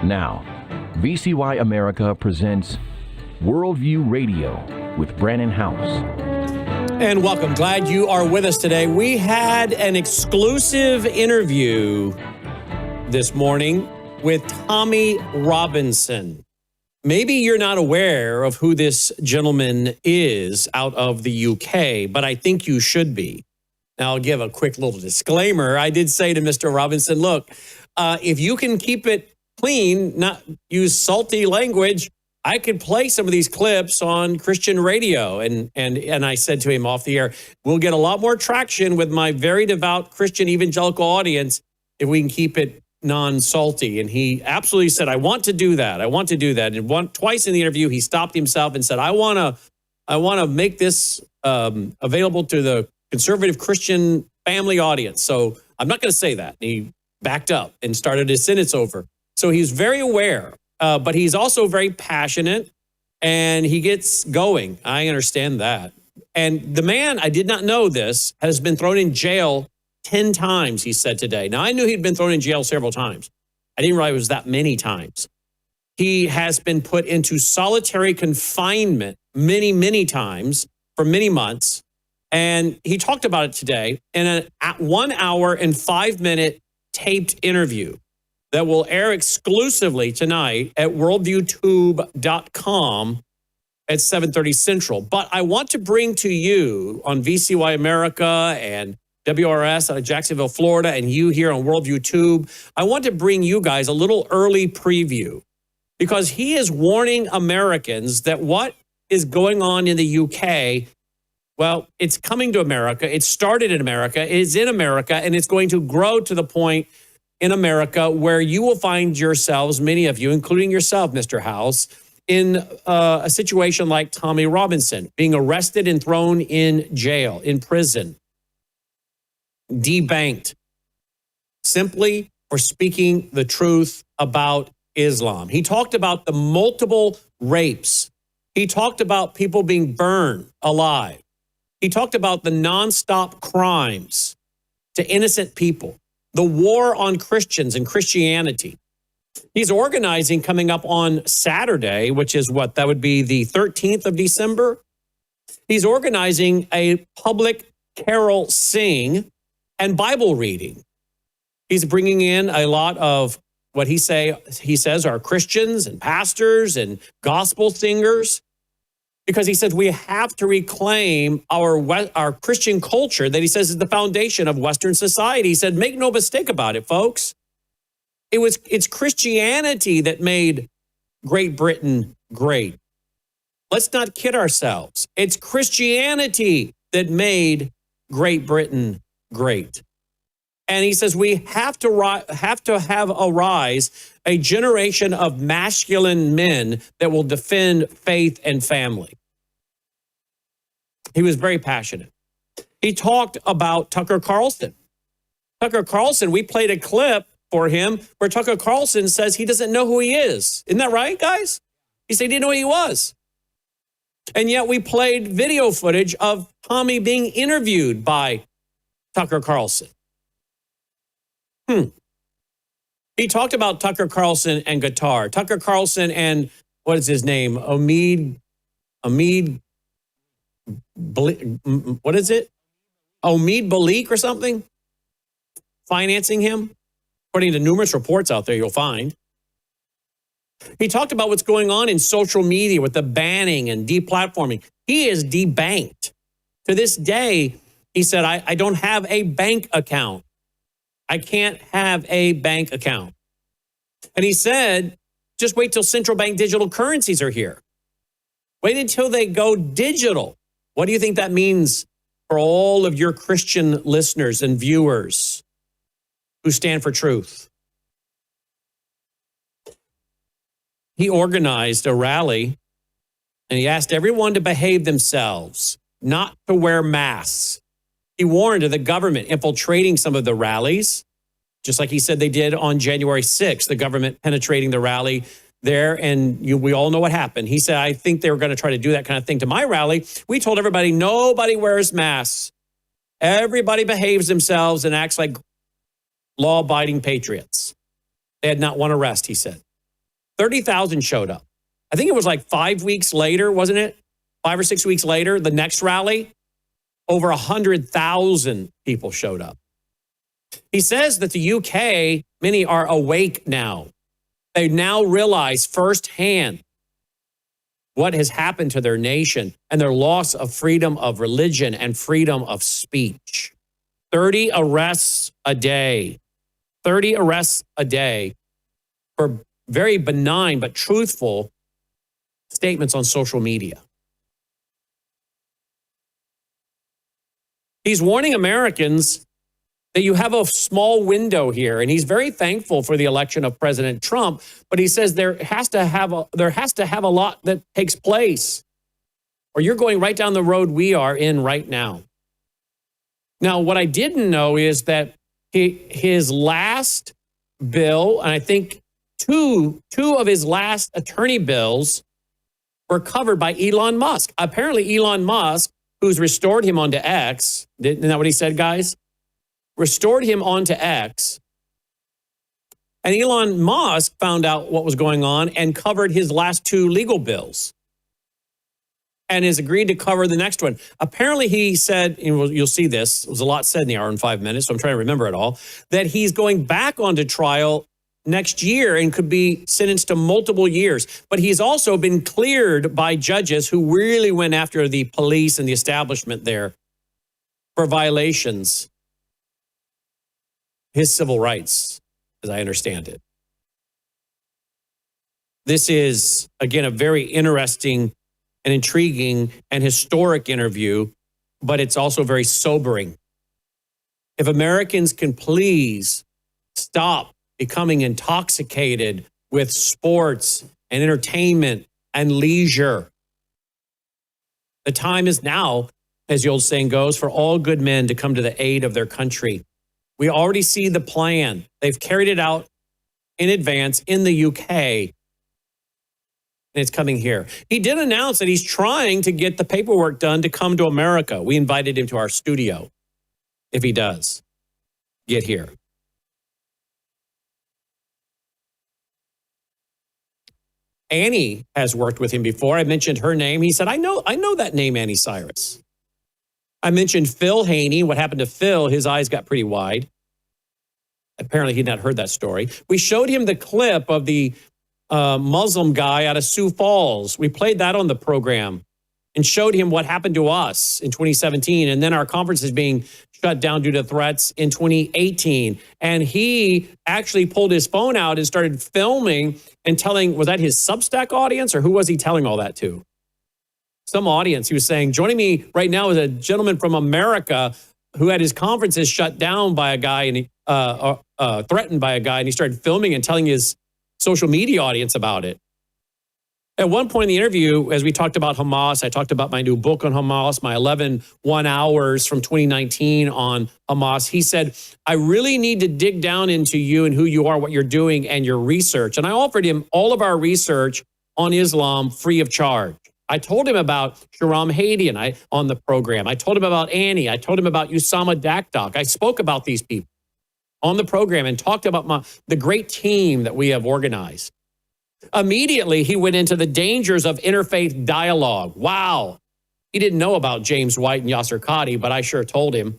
Now, VCY America presents Worldview Radio with Brannon House. And welcome. Glad you are with us today. We had an exclusive interview this morning with Tommy Robinson. Maybe you're not aware of who this gentleman is out of the UK, but I think you should be. Now, I'll give a quick little disclaimer. I did say to Mr. Robinson, look, if you can keep it clean, not use salty language, I could play some of these clips on Christian radio. And I said to him off the air, we'll get a lot more traction with my very devout Christian evangelical audience if we can keep it non-salty. And he absolutely said, I want to do that. I want to do that. And twice in the interview, he stopped himself and said, I want to make this available to the conservative Christian family audience. So I'm not going to say that. And he backed up and started his sentence over. So he's very aware, but he's also very passionate, and he gets going. I understand that. And the man, I did not know this, has been thrown in jail 10 times, he said today. Now, I knew he'd been thrown in jail several times. I didn't realize it was that many times. He has been put into solitary confinement many, many times for many months. And he talked about it today in a 1 hour and 5 minute taped interview that will air exclusively tonight at worldviewtube.com at 7:30 Central. But I want to bring to you on VCY America and WRS out of Jacksonville, Florida, and you here on Worldview Tube, I want to bring you guys a little early preview because he is warning Americans that what is going on in the UK, well, it's coming to America. It started in America. It is in America, and it's going to grow to the point in America where you will find yourselves, many of you, including yourself, Mr. House, in a situation like Tommy Robinson, being arrested and thrown in jail, in prison, debanked, simply for speaking the truth about Islam. He talked about the multiple rapes. He talked about people being burned alive. He talked about the nonstop crimes to innocent people, the war on Christians and Christianity. He's organizing coming up on Saturday, which is what? That would be the 13th of December. He's organizing a public carol sing and Bible reading. He's bringing in a lot of what he says are Christians and pastors and gospel singers, because he says we have to reclaim our Christian culture that he says is the foundation of Western society. He said, make no mistake about it, folks. It's Christianity that made Great Britain great. Let's not kid ourselves. It's Christianity that made Great Britain great. And he says we have to arise a generation of masculine men that will defend faith and family. He was very passionate. He talked about Tucker Carlson. Tucker Carlson, we played a clip for him where Tucker Carlson says he doesn't know who he is. Isn't that right, guys? He said he didn't know who he was. And yet we played video footage of Tommy being interviewed by Tucker Carlson. He talked about Tucker Carlson and guitar. Tucker Carlson and, what is his name? Omid, what is it? Omid Balik or something? Financing him? According to numerous reports out there, you'll find. He talked about what's going on in social media with the banning and deplatforming. He is debanked. To this day, he said, I don't have a bank account. I can't have a bank account. And he said, just wait till central bank digital currencies are here. Wait until they go digital. What do you think that means for all of your Christian listeners and viewers who stand for truth? He organized a rally and he asked everyone to behave themselves, not to wear masks. He warned of the government infiltrating some of the rallies, just like he said they did on January 6th, the government penetrating the rally there. And we all know what happened. He said, I think they were going to try to do that kind of thing to my rally. We told everybody, nobody wears masks. Everybody behaves themselves and acts like law-abiding patriots. They had not one arrest, he said. 30,000 showed up. I think it was like 5 weeks later, wasn't it? 5 or 6 weeks later, the next rally, over 100,000 people showed up. He says that the UK, many are awake now. They now realize firsthand what has happened to their nation and their loss of freedom of religion and freedom of speech. 30 arrests a day. 30 arrests a day for very benign but truthful statements on social media. He's warning Americans that you have a small window here, and he's very thankful for the election of President Trump, but he says there has to have a lot that takes place, or you're going right down the road we are in right now. Now, what I didn't know is that his last bill, and I think two of his last attorney bills were covered by Elon Musk. Apparently, Elon Musk, who's restored him onto X, isn't that what he said, guys? Restored him onto X. And Elon Musk found out what was going on and covered his last two legal bills and has agreed to cover the next one. Apparently, he said, and you'll see this, it was a lot said in the hour and 5 minutes, so I'm trying to remember it all, that he's going back onto trial next year and could be sentenced to multiple years. But he's also been cleared by judges who really went after the police and the establishment there for violations. His civil rights, as I understand it. This is, again, a very interesting and intriguing and historic interview, but it's also very sobering. If Americans can please stop becoming intoxicated with sports and entertainment and leisure, the time is now, as the old saying goes, for all good men to come to the aid of their country. We already see the plan. They've carried it out in advance in the UK. And it's coming here. He did announce that he's trying to get the paperwork done to come to America. We invited him to our studio, if he does get here. Annie has worked with him before. I mentioned her name. He said, I know that name, Anni Cyrus. I mentioned Phil Haney. What happened to Phil? His eyes got pretty wide. Apparently, he'd not heard that story. We showed him the clip of the Muslim guy out of Sioux Falls. We played that on the program and showed him what happened to us in 2017. And then our conference is being shut down due to threats in 2018. And he actually pulled his phone out and started filming and telling, was that his Substack audience or who was he telling all that to? Some audience. He was saying, joining me right now is a gentleman from America who had his conferences shut down by a guy and he, threatened by a guy, and he started filming and telling his social media audience about it. At one point in the interview, as we talked about Hamas, I talked about my new book on Hamas, my 11 1 hours from 2019 on Hamas. He said, I really need to dig down into you and who you are, what you're doing, and your research. And I offered him all of our research on Islam free of charge. I told him about Shahram Hadian on the program. I told him about Annie. I told him about Usama Dakdok. I spoke about these people on the program and talked about the great team that we have organized. Immediately, he went into the dangers of interfaith dialogue. Wow. He didn't know about James White and Yasser Qadi, but I sure told him.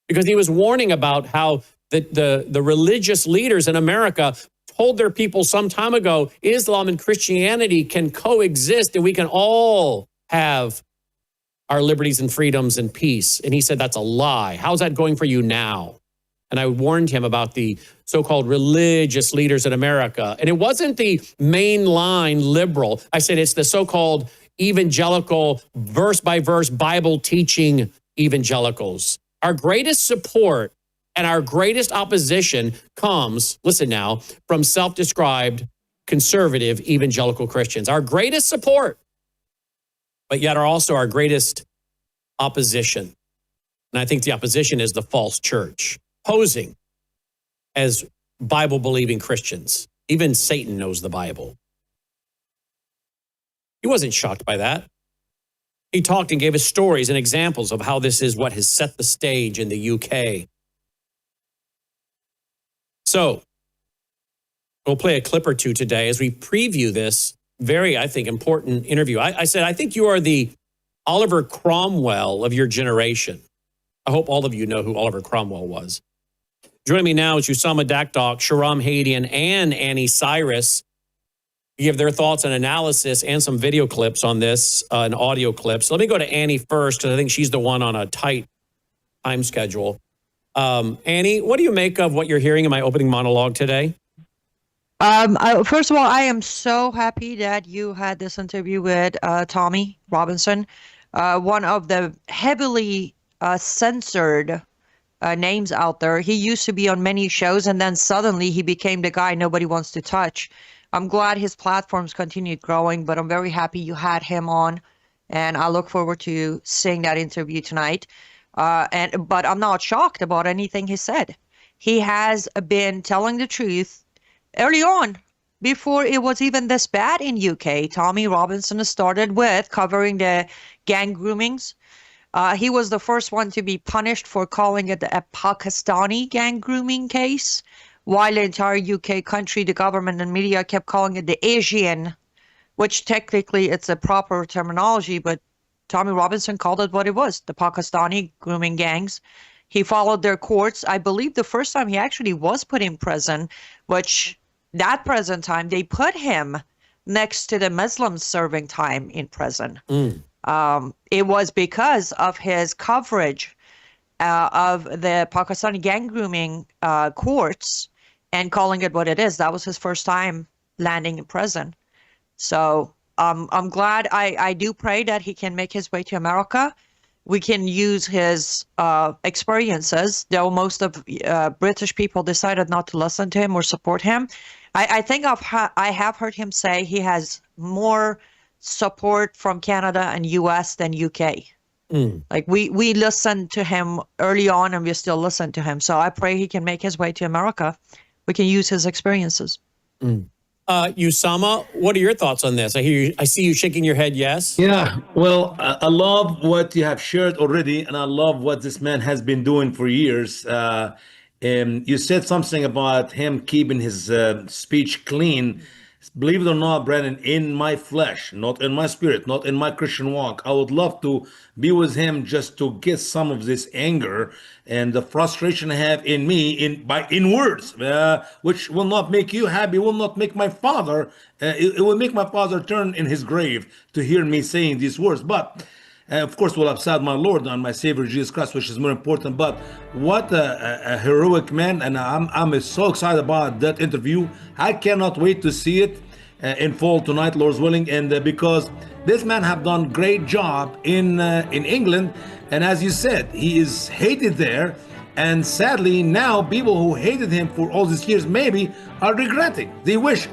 Because he was warning about how the religious leaders in America told their people some time ago, Islam and Christianity can coexist and we can all have our liberties and freedoms and peace. And he said, that's a lie. How's that going for you now? And I warned him about the so-called religious leaders in America. And it wasn't the mainline liberal. I said it's the so-called evangelical, verse-by-verse Bible teaching evangelicals. Our greatest support and our greatest opposition comes, listen now, from self-described conservative evangelical Christians. Our greatest support, but yet are also our greatest opposition. And I think the opposition is the false church, posing as Bible-believing Christians. Even Satan knows the Bible. He wasn't shocked by that. He talked and gave us stories and examples of how this is what has set the stage in the UK. So, We'll play a clip or two today as we preview this very, I think, important interview. I said, I think you are the Oliver Cromwell of your generation. I hope all of you know who Oliver Cromwell was. Joining me now is Usama Dakdok, Shahram Hadian, and Anni Cyrus. Give their thoughts and analysis and some video clips on this, and audio clips. Let me go to Anni first, because I think she's the one on a tight time schedule. Anni, what do you make of what you're hearing in my opening monologue today? First of all, I am so happy that you had this interview with Tommy Robinson, one of the heavily censored names out there. He used to be on many shows, and then suddenly he became the guy nobody wants to touch. I'm glad his platforms continued growing, but I'm very happy you had him on, and I look forward to seeing that interview tonight. But I'm not shocked about anything he said. He has been telling the truth early on, before it was even this bad in UK. Tommy Robinson started with covering the gang groomings. He was the first one to be punished for calling it a Pakistani gang grooming case, while the entire UK country, the government and media kept calling it the Asian, which technically it's a proper terminology, but Tommy Robinson called it what it was, the Pakistani grooming gangs. He followed their courts. I believe the first time he actually was put in prison, which that present time, they put him next to the Muslims serving time in prison. It was because of his coverage of the Pakistani gang grooming courts and calling it what it is. That was his first time landing in prison. So I'm glad. I do pray that he can make his way to America. We can use his experiences, though most of British people decided not to listen to him or support him. I think I have heard him say he has more support from Canada and US than UK. Like we listened to him early on, and we still listen to him. So I pray he can make his way to America. We can use his experiences. Usama, what are your thoughts on this? I see you shaking your head yes. Yeah, well, I love what you have shared already, and I love what this man has been doing for years. You said something about him keeping his speech clean. Believe it or not, Brandon, in my flesh, not in my spirit, not in my Christian walk, I would love to be with him just to get some of this anger and the frustration I have in me in words, which will not make you happy, will not make my father, it will make my father turn in his grave to hear me saying these words. But of course, will upset my Lord and my Savior Jesus Christ, which is more important. But what a heroic man, and I'm so excited about that interview. I cannot wait to see it in full tonight, Lord's willing, and because this man have done great job in England, and as you said, he is hated there, and sadly now people who hated him for all these years maybe are regretting. They wish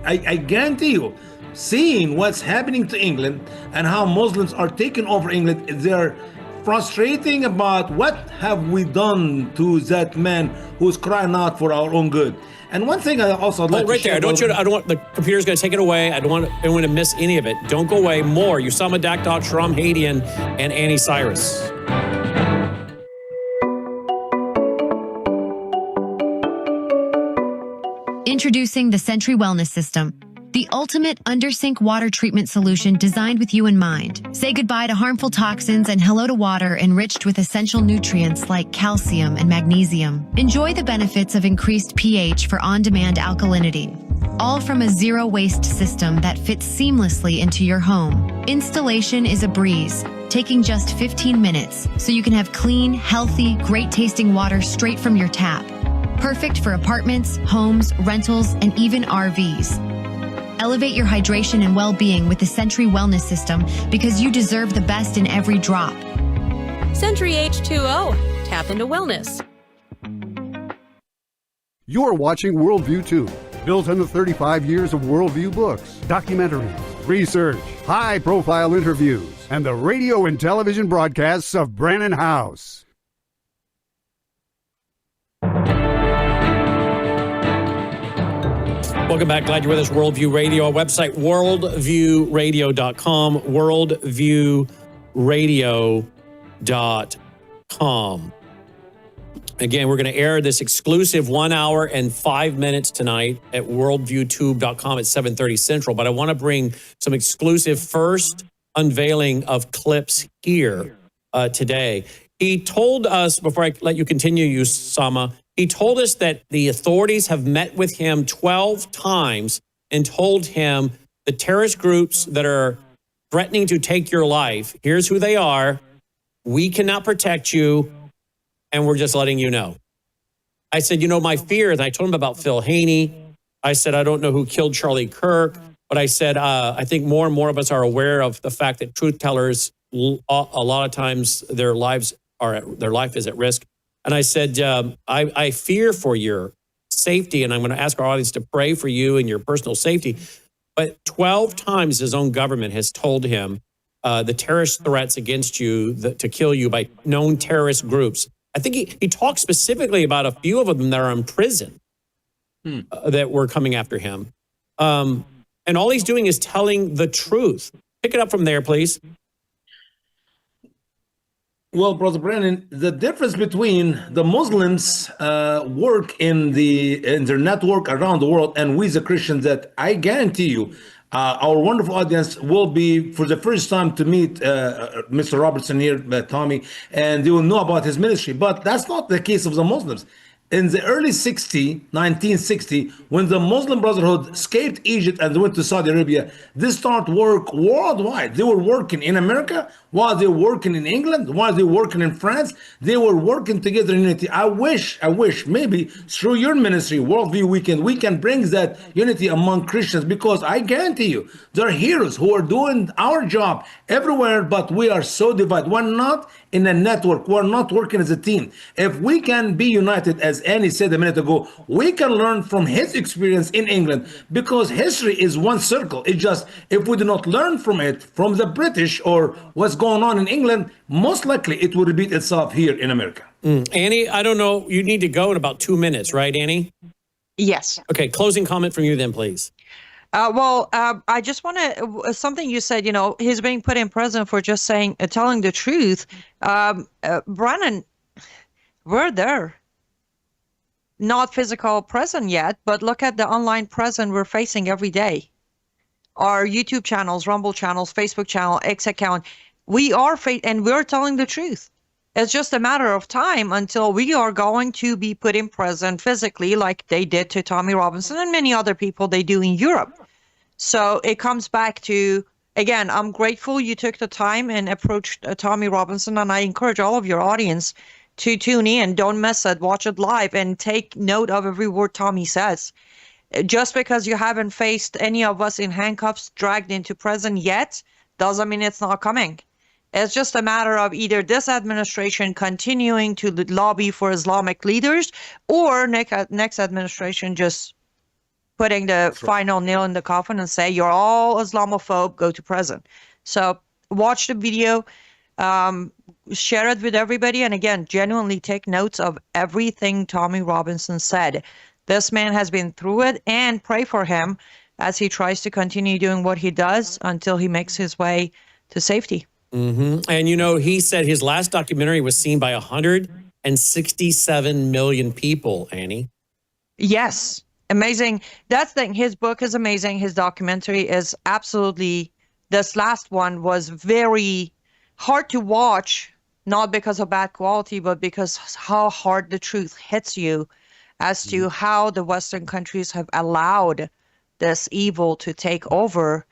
I guarantee you, seeing what's happening to England and how Muslims are taking over England, they're frustrating about what have we done to that man who's crying out for our own good. And one thing I also like right there. I don't want the computer's going to take it away. I don't want anyone to miss any of it. Don't go away. More Usama Dakdok, Shahram Hadian, and Anni Cyrus. Introducing the Sentry Wellness System, the ultimate under-sink water treatment solution designed with you in mind. Say goodbye to harmful toxins and hello to water enriched with essential nutrients like calcium and magnesium. Enjoy the benefits of increased pH for on-demand alkalinity, all from a zero-waste system that fits seamlessly into your home. Installation is a breeze, taking just 15 minutes, so you can have clean, healthy, great-tasting water straight from your tap. Perfect for apartments, homes, rentals, and even RVs. Elevate your hydration and well-being with the Sentry Wellness System because you deserve the best in every drop. Sentry H2O. Tap into wellness. You're watching Worldview 2, built on the 35 years of Worldview books, documentaries, research, high-profile interviews, and the radio and television broadcasts of Brannon House. Welcome back. Glad you're with us. Worldview Radio. Our website, worldviewradio.com. Worldviewradio.com. Again, we're going to air this exclusive 1 hour and 5 minutes tonight at worldviewtube.com at 7:30 Central. But I want to bring some exclusive first unveiling of clips here today. He told us, before I let you continue, Usama, he told us that the authorities have met with him 12 times and told him the terrorist groups that are threatening to take your life, here's who they are. We cannot protect you, and we're just letting you know. I said, my fear is, I told him about Phil Haney. I said, I don't know who killed Charlie Kirk, but I said, I think more and more of us are aware of the fact that truth tellers, a lot of times their life is at risk. And I said, I fear for your safety, and I'm going to ask our audience to pray for you and your personal safety. But 12 times his own government has told him the terrorist threats against you to kill you by known terrorist groups. I think he talked specifically about a few of them that are in prison that were coming after him. And all he's doing is telling the truth. Pick it up from there, please. Well, Brother Brandon, the difference between the Muslims work in their network around the world and we the Christians, that I guarantee you, our wonderful audience will be for the first time to meet Mr. Robertson here, Tommy, and they will know about his ministry. But that's not the case of the Muslims. In the early 1960, when the Muslim Brotherhood escaped Egypt and went to Saudi Arabia, they started work worldwide. They were working in America, while they were working in England, while they were working in France. They were working together in unity. I wish maybe through your ministry, Worldview Weekend, we can bring that unity among Christians, because I guarantee you, there are heroes who are doing our job everywhere, but we are so divided. We're not in a network. We're not working as a team. If we can be united, as Annie said a minute ago, we can learn from his experience in England, because history is one circle. It's just, if we do not learn from it, from the British or what's going on in England, most likely it will repeat itself here in America. Annie, I don't know. You need to go in about 2 minutes, right, Annie? Yes. Okay, closing comment from you then, please. I just want to, something you said, he's being put in prison for just telling the truth. Brannon, we're there. Not physical prison yet, but look at the online prison we're facing every day. Our YouTube channels, Rumble channels, Facebook channel, X account, we are and we're telling the truth. It's just a matter of time until we are going to be put in prison physically, like they did to Tommy Robinson and many other people they do in Europe. So it comes back to, again, I'm grateful you took the time and approached Tommy Robinson, and I encourage all of your audience to tune in. Don't miss it. Watch it live and take note of every word Tommy says. Just because you haven't faced any of us in handcuffs dragged into prison yet doesn't mean it's not coming. It's just a matter of either this administration continuing to lobby for Islamic leaders, or next administration just putting the final nail in the coffin and say, you're all Islamophobe, go to prison. So watch the video, share it with everybody, and again, genuinely take notes of everything Tommy Robinson said. This man has been through it, and pray for him as he tries to continue doing what he does until he makes his way to safety. Mm-hmm. And, he said his last documentary was seen by 167 million people, Annie. Yes. Amazing. That's the thing. His book is amazing. His documentary is absolutely, this last one was very hard to watch, not because of bad quality, but because how hard the truth hits you as to how the Western countries have allowed this evil to take over,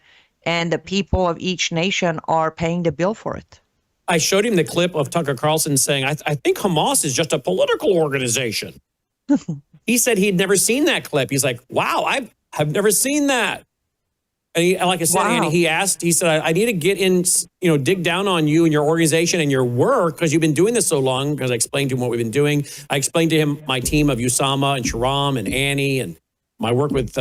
and the people of each nation are paying the bill for it. I showed him the clip of Tucker Carlson saying, I think Hamas is just a political organization. He said he'd never seen that clip. He's like, wow, I've never seen that. And like I said, Wow. Annie, he said, I need to get in, dig down on you and your organization and your work, because you've been doing this so long, because I explained to him what we've been doing. I explained to him my team of Usama and Shahram and Annie and my work with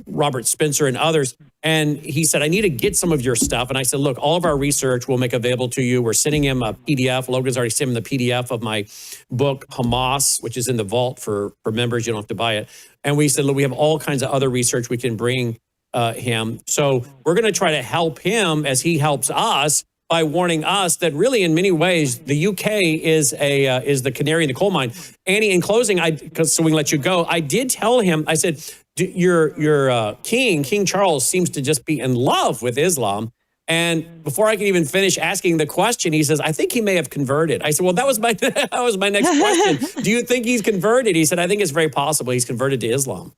Robert Spencer and others. And he said, I need to get some of your stuff. And I said, look, all of our research we'll make available to you. We're sending him a PDF. Logan's already sent him the PDF of my book, Hamas, which is in the vault for members. You don't have to buy it. And we said, look, we have all kinds of other research we can bring him. So we're going to try to help him as he helps us by warning us that really, in many ways, the UK is the canary in the coal mine. Annie, in closing, so we can let you go. I did tell him. I said, your King Charles seems to just be in love with Islam. And before I could even finish asking the question, he says, I think he may have converted. I said, well, that was my next question. Do you think he's converted? He said, I think it's very possible he's converted to Islam.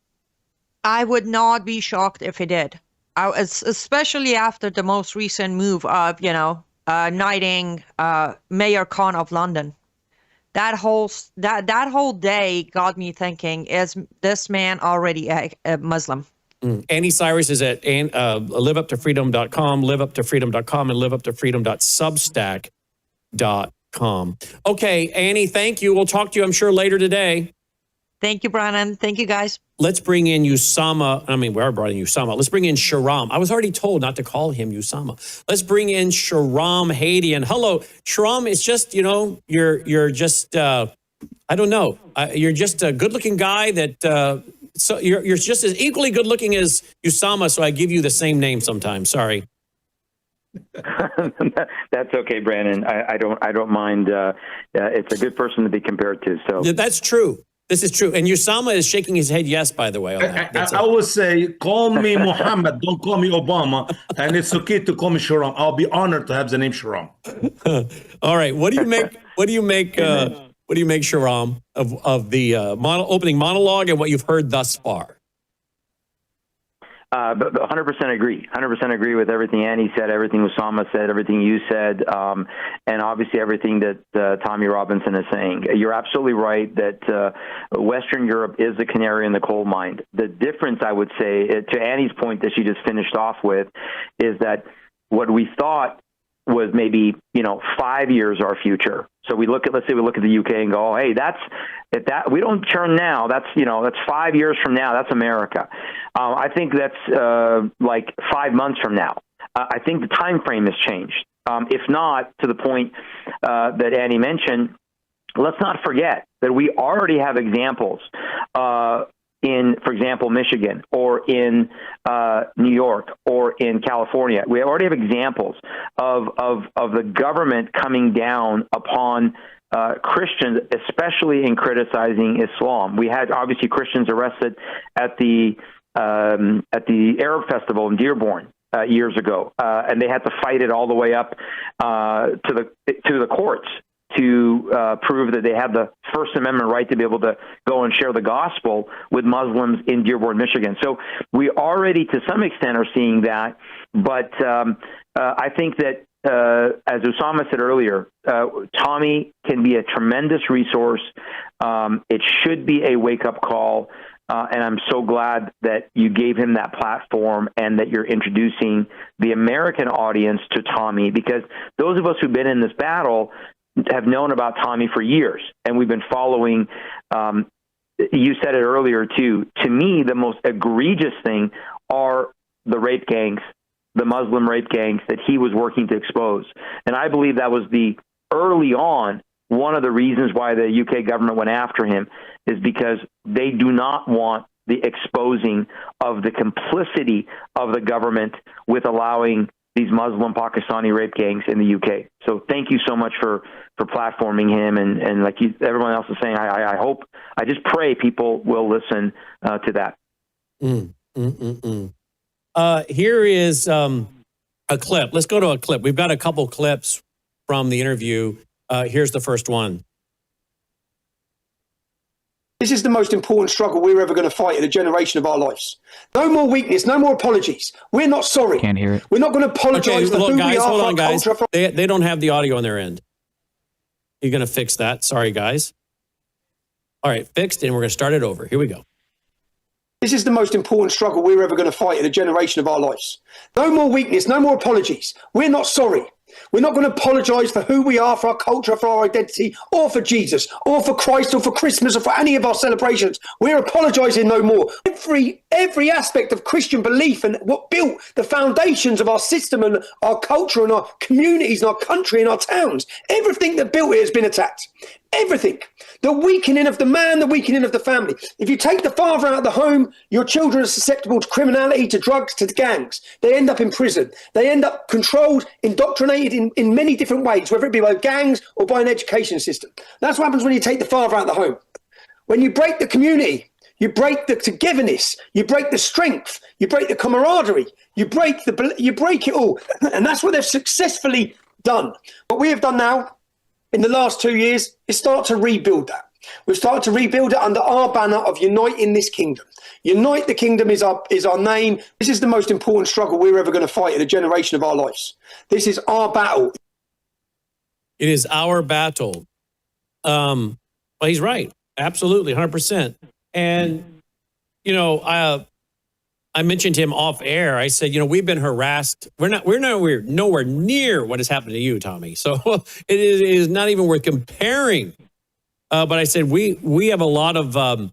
I would not be shocked if he did. Especially after the most recent move of, knighting Mayor Khan of London. That whole day got me thinking, is this man already a Muslim? Anni Cyrus is at liveuptofreedom.com, liveuptofreedom.com, and liveuptofreedom.substack.com. Okay, Annie, thank you. We'll talk to you, I'm sure, later today. Thank you, Brandon. Thank you, guys. Let's bring in Usama. We are bringing Usama. Let's bring in Shahram. I was already told not to call him Usama. Let's bring in Shahram Hadian. Hello, Shahram. It's just, you're just, I don't know. You're just a good-looking guy that... So you're just as equally good looking as Usama, so I give you the same name sometimes. Sorry. That's okay, Brandon. I don't mind. It's a good person to be compared to. So that's true. This is true. And Usama is shaking his head yes, by the way. On that. I always say, call me Muhammad, don't call me Obama, and it's okay to call me Shahram. I'll be honored to have the name Shahram. All right. What do you make? What do you make, Shahram, of the opening monologue and what you've heard thus far? But 100% agree. 100% agree with everything Annie said, everything Usama said, everything you said, and obviously everything that Tommy Robinson is saying. You're absolutely right that Western Europe is the canary in the coal mine. The difference, I would say, to Annie's point that she just finished off with, is that what we thought was maybe 5 years our future. So let's say we look at the UK and go, oh, hey, if we don't turn now, that's 5 years from now. That's America. I think that's like 5 months from now. I think the time frame has changed. If not, to the point that Annie mentioned, let's not forget that we already have examples in, for example, Michigan or in New York or in California. We already have examples of the government coming down upon Christians, especially in criticizing Islam. We had obviously Christians arrested at the Arab Festival in Dearborn years ago, and they had to fight it all the way up to the courts to prove that they have the First Amendment right to be able to go and share the gospel with Muslims in Dearborn, Michigan. So we already, to some extent, are seeing that. But I think that, as Usama said earlier, Tommy can be a tremendous resource. It should be a wake-up call. And I'm so glad that you gave him that platform and that you're introducing the American audience to Tommy, because those of us who've been in this battle have known about Tommy for years, and we've been following. You said it earlier, too. To me, the most egregious thing are the rape gangs, the Muslim rape gangs that he was working to expose. And I believe that was early on, one of the reasons why the UK government went after him, is because they do not want the exposing of the complicity of the government with allowing these Muslim Pakistani rape gangs in the UK. So thank you so much for platforming him. And like everyone else is saying, I just pray people will listen to that. Here is a clip. Let's go to a clip. We've got a couple clips from the interview. Here's the first one. This is the most important struggle we're ever going to fight in a generation of our lives. No more weakness, no more apologies. We're not sorry. Can't hear it. We're not going to apologize for who we are. Hold on, guys. They don't have the audio on their end. You're going to fix that. Sorry, guys. All right, fixed, and we're going to start it over. Here we go. This is the most important struggle we're ever going to fight in a generation of our lives. No more weakness, no more apologies. We're not sorry. We're not going to apologize for who we are, for our culture, for our identity, or for Jesus, or for Christ, or for Christmas, or for any of our celebrations. We're apologizing no more. Every aspect of Christian belief and what built the foundations of our system and our culture and our communities and our country and our towns, everything that built it has been attacked. Everything. The weakening of the man, the weakening of the family. If you take the father out of the home, your children are susceptible to criminality, to drugs, to gangs. They end up in prison. They end up controlled, indoctrinated in many different ways, whether it be by gangs or by an education system. That's what happens when you take the father out of the home. When you break the community, you break the togetherness, you break the strength, you break the camaraderie, you break it all. And that's what they've successfully done. What we have done now, in the last 2 years, is start to rebuild that. We've started to rebuild it under our banner of Uniting This Kingdom. Unite the Kingdom is our name. This is the most important struggle we're ever going to fight in a generation of our lives. This is our battle. It is our battle. Well, he's right. Absolutely, 100%. And, you know, I mentioned him off air. I said, you know, we've been harassed. We're nowhere near what has happened to you, Tommy. So it is not even worth comparing. But I said, we have a lot of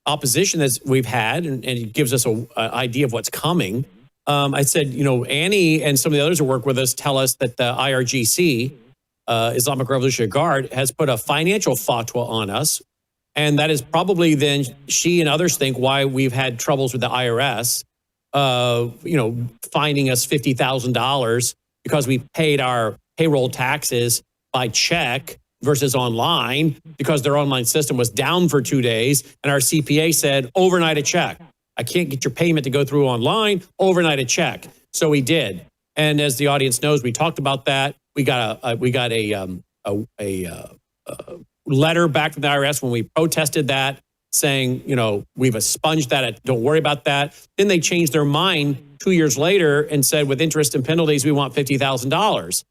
opposition that we've had, and it gives us an idea of what's coming. I said, you know, Annie and some of the others who work with us tell us that the IRGC, Islamic Revolutionary Guard, has put a financial fatwa on us. And that is probably then she and others think why we've had troubles with the IRS, you know, fining us $50,000 because we paid our payroll taxes by check versus online because their online system was down for 2 days. And our CPA said, overnight a check. I can't get your payment to go through online, overnight a check. So we did. And as the audience knows, we talked about that. We got a letter back from the IRS when we protested that, saying, you know, we've expunged that. Don't worry about that. Then they changed their mind 2 years later and said, with interest and penalties, we want $50,000.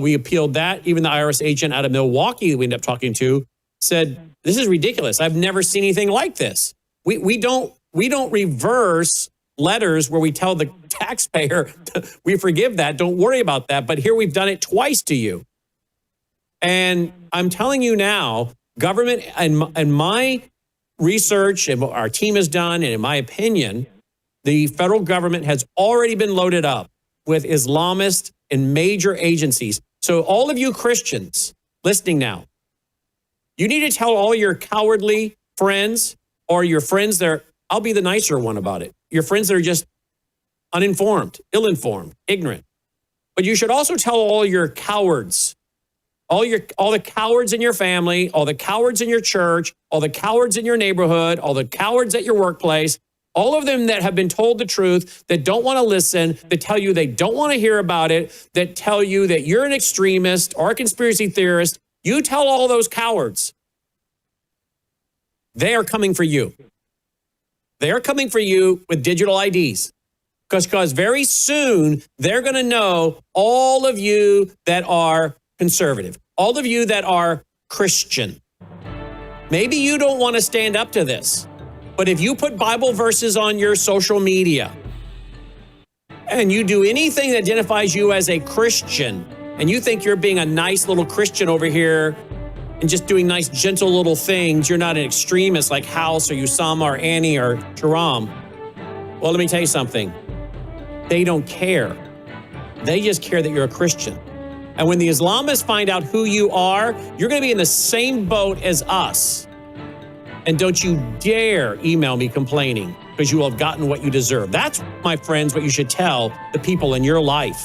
We appealed that. Even the IRS agent out of Milwaukee we ended up talking to said, this is ridiculous. I've never seen anything like this. We don't reverse letters where we tell the taxpayer, we forgive that. Don't worry about that. But here we've done it twice to you. And I'm telling you now, government and my research and what our team has done, and in my opinion, the federal government has already been loaded up with Islamists and major agencies. So all of you Christians listening now, you need to tell all your cowardly friends or your friends that are, I'll be the nicer one about it, your friends that are just uninformed, ill-informed, ignorant. But you should also tell all your cowards, all the cowards in your family, all the cowards in your church, all the cowards in your neighborhood, all the cowards at your workplace, all of them that have been told the truth, that don't want to listen, that tell you they don't want to hear about it, that tell you that you're an extremist or a conspiracy theorist. You tell all those cowards, they are coming for you. They are coming for you with digital IDs. Because very soon they're going to know all of you that are conservative, all of you that are Christian. Maybe you don't want to stand up to this, but if you put Bible verses on your social media and you do anything that identifies you as a Christian and you think you're being a nice little Christian over here and just doing nice, gentle little things, you're not an extremist like House or Usama or Annie or Shahram. Well, let me tell you something. They don't care. They just care that you're a Christian. And when the Islamists find out who you are, you're going to be in the same boat as us. And don't you dare email me complaining, because you will have gotten what you deserve. That's, my friends, what you should tell the people in your life.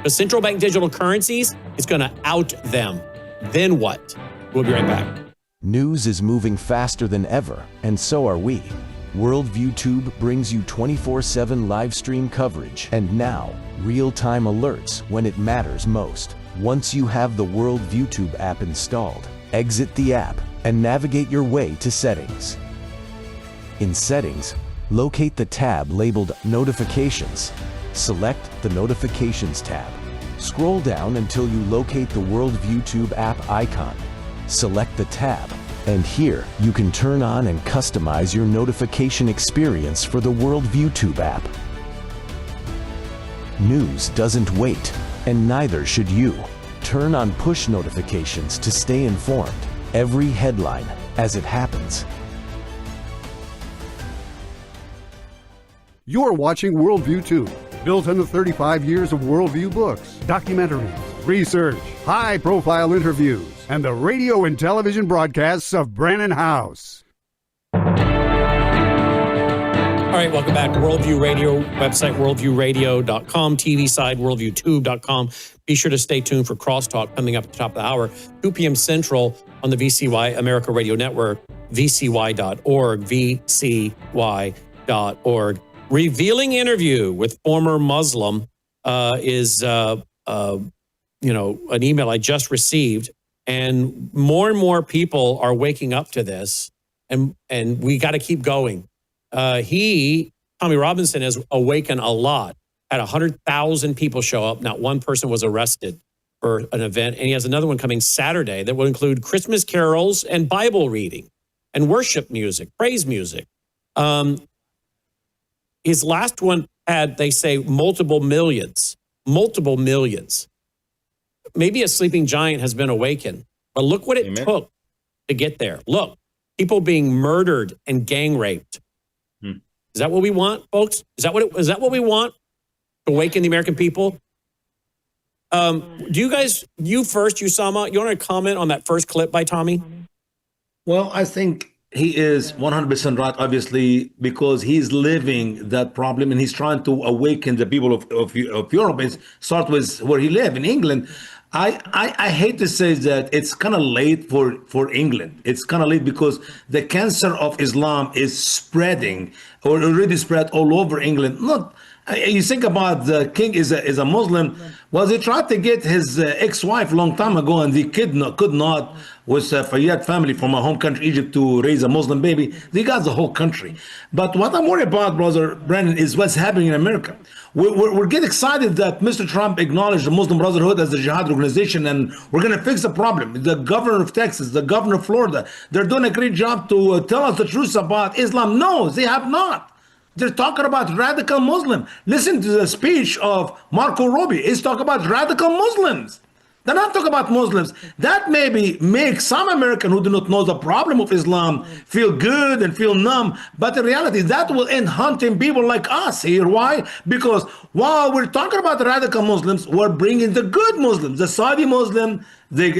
The central bank digital currencies is going to out them. Then what? We'll be right back. News is moving faster than ever, and so are we. Worldview Tube brings you 24/7 live stream coverage and now real-time alerts when it matters most. Once you have the Worldview Tube app installed, exit the app and navigate your way to Settings. In Settings, locate the tab labeled Notifications. Select the Notifications tab. Scroll down until you locate the Worldview Tube app icon. Select the tab, and here you can turn on and customize your notification experience for the Worldview Tube app. News doesn't wait, and neither should you. Turn on push notifications to stay informed. Every headline as it happens. You're watching Worldview 2, built on the 35 years of Worldview books, documentaries, research, high-profile interviews, and the radio and television broadcasts of Brannon House. All right, welcome back. Worldview Radio, website worldviewradio.com, TV side worldviewtube.com. Be sure to stay tuned for Crosstalk coming up at the top of the hour, 2 p.m. Central on the VCY America Radio Network, vcy.org, vcy.org. Revealing interview with former Muslim is an email I just received, and more people are waking up to this, and we got to keep going. Tommy Robinson, has awakened a lot. Had 100,000 people show up. Not one person was arrested for an event. And he has another one coming Saturday that will include Christmas carols and Bible reading and worship music, praise music. His last one had, they say, multiple millions. Maybe a sleeping giant has been awakened. But look what it took to get there. Look, people being murdered and gang raped. Is that what we want, folks? Is that what we want? To awaken the American people? Do you guys, you first, Usama, you want to comment on that first clip by Tommy? Well, I think he is 100% right, obviously, because he's living that problem and he's trying to awaken the people of Europe. And start with where he lives in England. I hate to say that it's kind of late for England. It's kind of late because the cancer of Islam is spreading, or already spread all over England. Look, you think about the king is a Muslim. Well, they tried to get his ex-wife a long time ago, and they could not with Fayyad family from my home country, Egypt, to raise a Muslim baby. They got the whole country. But what I'm worried about, Brother Brandon, is what's happening in America. We're getting excited that Mr. Trump acknowledged the Muslim Brotherhood as a jihad organization, and we're going to fix the problem. The governor of Texas, the governor of Florida, they're doing a great job to tell us the truth about Islam. No, they have not. They're talking about radical Muslim. Listen to the speech of Marco Rubio. He's talking about radical Muslims. They're not talking about Muslims. That maybe makes some American who do not know the problem of Islam feel good and feel numb. But in reality, that will end hunting people like us here. Why? Because while we're talking about the radical Muslims, we're bringing the good Muslims, the Saudi Muslim, the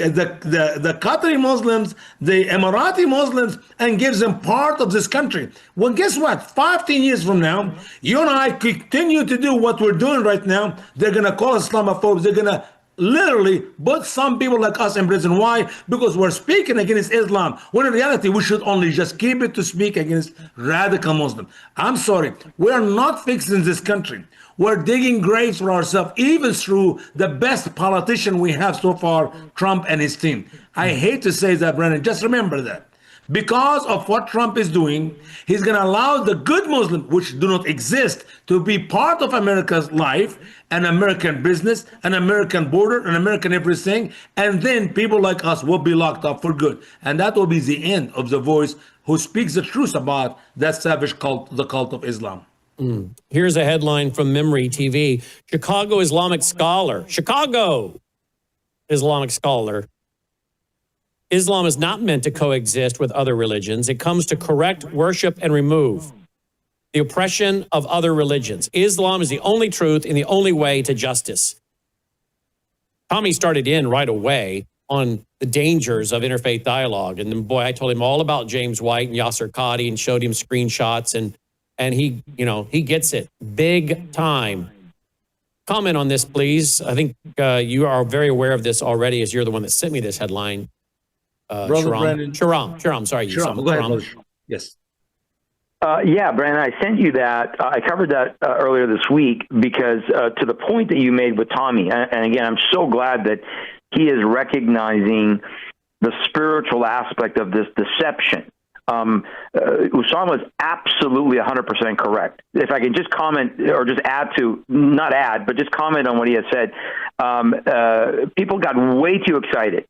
Qatari Muslims, the Emirati Muslims, and gives them part of this country. Well, guess what? 15 years from now, you and I continue to do what we're doing right now. They're going to call us Islamophobes. They're going to literally put some people like us in prison. Why? Because we're speaking against Islam, when in reality we should only just keep it to speak against radical Muslim. I'm sorry, we're not fixing this country. We're digging graves for ourselves, even through the best politician we have so far, Trump and his team. I hate to say that, Brandon, just remember that. Because of what Trump is doing, he's going to allow the good Muslims, which do not exist, to be part of America's life, an American business, an American border, an American everything. And then people like us will be locked up for good. And that will be the end of the voice who speaks the truth about that savage cult, the cult of Islam. Here's a headline from Memory TV. Chicago Islamic scholar. Islam is not meant to coexist with other religions. It comes to correct, worship, and remove the oppression of other religions. Islam is the only truth and the only way to justice. Tommy started in right away on the dangers of interfaith dialogue. And then, boy, I told him all about James White and Yasser Qadi and showed him screenshots, and he gets it big time. Comment on this, please. I think you are very aware of this already, as you're the one that sent me this headline. Shahram, sorry. Shahram, go ahead, yes. Yeah, Brandon, I sent you that. I covered that earlier this week because to the point that you made with Tommy, and again, I'm so glad that he is recognizing the spiritual aspect of this deception. Usama is absolutely 100% correct. If I can just comment or just just comment on what he has said. People got way too excited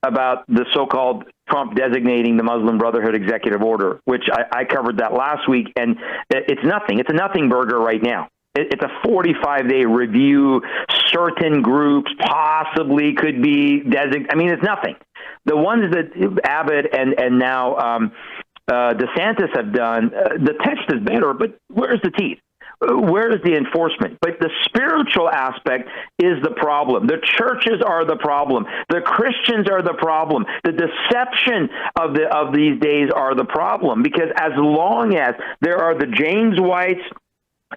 about the so-called Trump designating the Muslim Brotherhood executive order, which I covered that last week, and it's nothing. It's a nothing burger right now. It's a 45-day review. Certain groups possibly could be designated. I mean, it's nothing. The ones that Abbott and now DeSantis have done, the text is better, but where's the teeth? where is the enforcement? But the spiritual aspect is the problem. The churches are the problem. The Christians are the problem. The deception of these days are the problem, because as long as there are the James Whites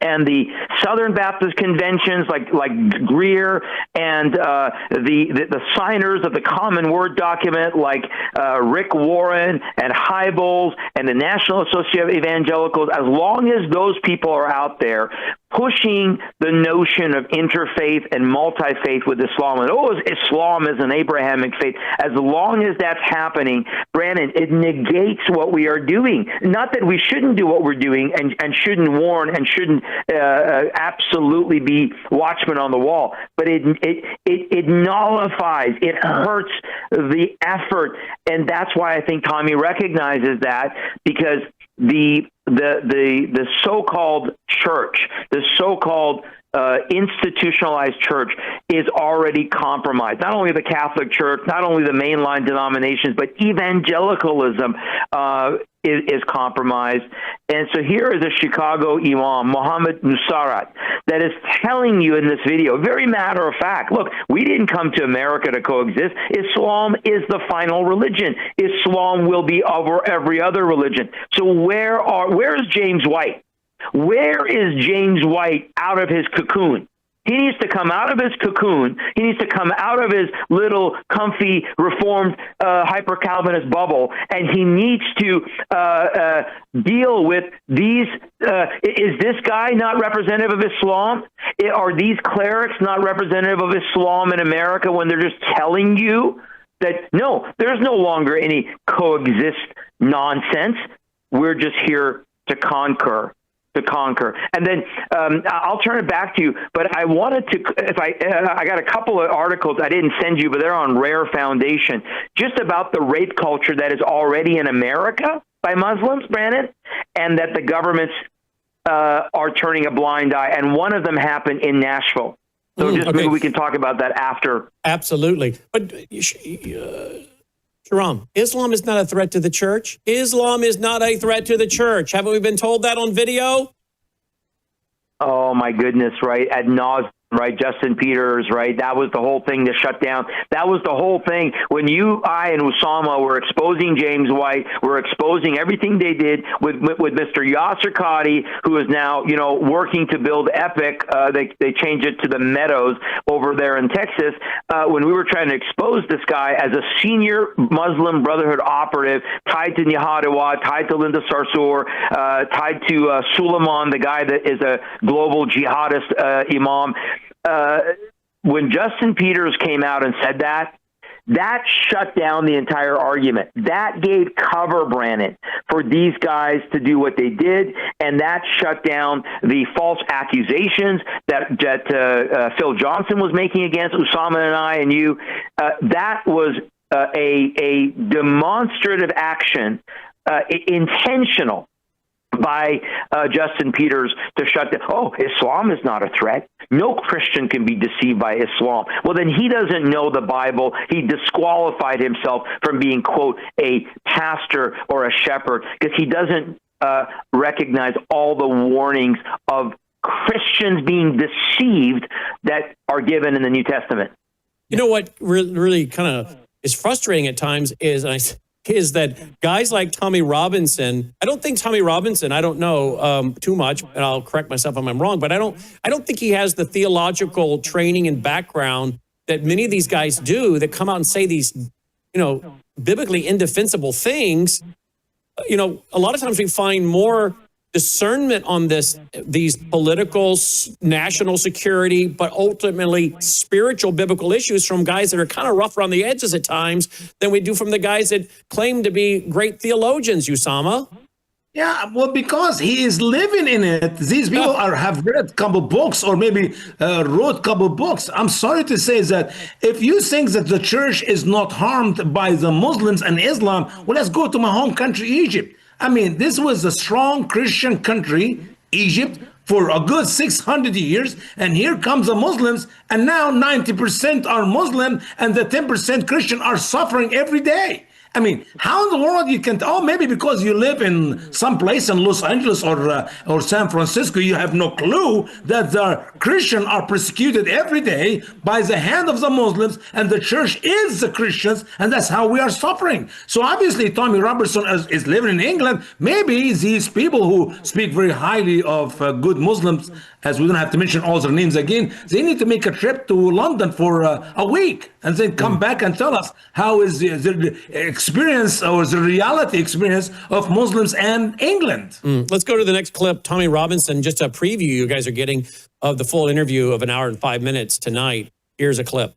and the Southern Baptist conventions like Greer and the signers of the Common Word document like Rick Warren and Hybels and the National Association of Evangelicals, as long as those people are out there pushing the notion of interfaith and multi-faith with Islam, and Islam is an Abrahamic faith, as long as that's happening, Brandon, it negates what we are doing. Not that we shouldn't do what we're doing and shouldn't warn and shouldn't absolutely be watchmen on the wall, but it nullifies, it hurts the effort, and that's why I think Tommy recognizes that, because the so-called church, the so-called institutionalized church is already compromised. Not only the Catholic Church, not only the mainline denominations, but evangelicalism is compromised. And so here is a Chicago imam, Mohammed Nusrat, that is telling you in this video, very matter of fact, look, we didn't come to America to coexist. Islam is the final religion. Islam will be over every other religion. So where is James White? Where is James White out of his cocoon? He needs to come out of his cocoon. He needs to come out of his little comfy, reformed, hyper-Calvinist bubble, and he needs to deal with these. Is this guy not representative of Islam? Are these clerics not representative of Islam in America when they're just telling you that, no, there's no longer any coexist nonsense. We're just here to conquer. And then I'll turn it back to you, but I wanted to, I got a couple of articles I didn't send you, but they're on Rare Foundation, just about the rape culture that is already in America by Muslims, Brandon, and that the governments are turning a blind eye. And one of them happened in Nashville. So maybe we can talk about that after. Absolutely. But Shahram, Islam is not a threat to the church. Islam is not a threat to the church. Haven't we been told that on video? Oh, my goodness, right? Ad nauseum, right? Justin Peters, right? That was the whole thing to shut down. That was the whole thing. When I and Usama were exposing James White, we're exposing everything they did with Mr. Yasser Qadi, who is now, working to build Epic. They changed it to the Meadows over there in Texas. When we were trying to expose this guy as a senior Muslim Brotherhood operative tied to Nihadawa, tied to Linda Sarsour, tied to Suleiman, the guy that is a global jihadist imam. When Justin Peters came out and said that shut down the entire argument. That gave cover, Brandon, for these guys to do what they did, and that shut down the false accusations that Phil Johnson was making against Usama and I and you. That was a demonstrative action, intentional, by Justin Peters to shut down. Oh, Islam is not a threat. No Christian can be deceived by Islam. Well, then he doesn't know the Bible. He disqualified himself from being, quote, a pastor or a shepherd, because he doesn't recognize all the warnings of Christians being deceived that are given in the New Testament. You know what really kind of is frustrating at times is that guys like Tommy Robinson, I don't know too much, and I'll correct myself if I'm wrong, but I don't think he has the theological training and background that many of these guys do, that come out and say these, biblically indefensible things. A lot of times we find more discernment on these political, national security, but ultimately spiritual biblical issues from guys that are kind of rough around the edges at times than we do from the guys that claim to be great theologians, Usama. Yeah, well, because he is living in it. These people have read a couple books, or maybe wrote a couple books. I'm sorry to say that if you think that the church is not harmed by the Muslims and Islam, well, let's go to my home country, Egypt. I mean, this was a strong Christian country, Egypt, for a good 600 years. And here comes the Muslims, and now 90% are Muslim, and the 10% Christian are suffering every day. I mean, how in the world you can? Oh, maybe because you live in some place in Los Angeles or San Francisco, you have no clue that the Christians are persecuted every day by the hand of the Muslims, and the church is the Christians, and that's how we are suffering. So obviously, Tommy Robertson is living in England. Maybe these people who speak very highly of good Muslims, as we don't have to mention all their names again, they need to make a trip to London for a week and then come back and tell us how is the experience or the reality experience of Muslims and England. Let's go to the next clip. Tommy Robinson, just a preview you guys are getting of the full interview of 1 hour and 5 minutes tonight. Here's a clip.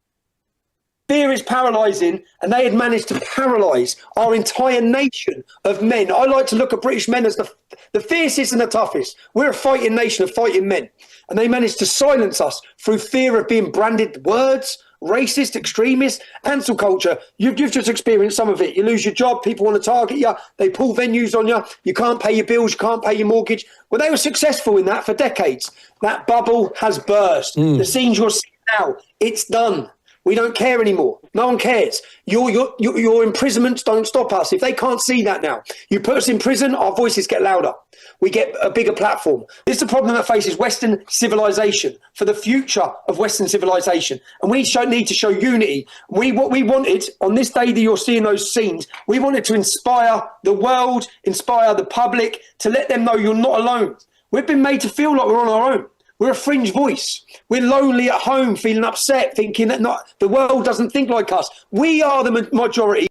Fear is paralyzing, and they had managed to paralyze our entire nation of men. I like to look at British men as the fiercest and the toughest. We're a fighting nation of fighting men, and they managed to silence us through fear of being branded words, racist, extremist, cancel culture. You've just experienced some of it. You lose your job, people want to target you, they pull venues on you, you can't pay your bills, you can't pay your mortgage. Well, they were successful in that for decades. That bubble has burst. The scenes you're seeing now, it's done. We don't care anymore. No one cares. Your imprisonments don't stop us. If they can't see that now, you put us in prison, our voices get louder. We get a bigger platform. This is the problem that faces Western civilization, for the future of Western civilization. And we need to show unity. What we wanted on this day that you're seeing those scenes, we wanted to inspire the world, inspire the public, to let them know you're not alone. We've been made to feel like we're on our own. We're a fringe voice. We're lonely at home, feeling upset, thinking that the world doesn't think like us. We are the majority.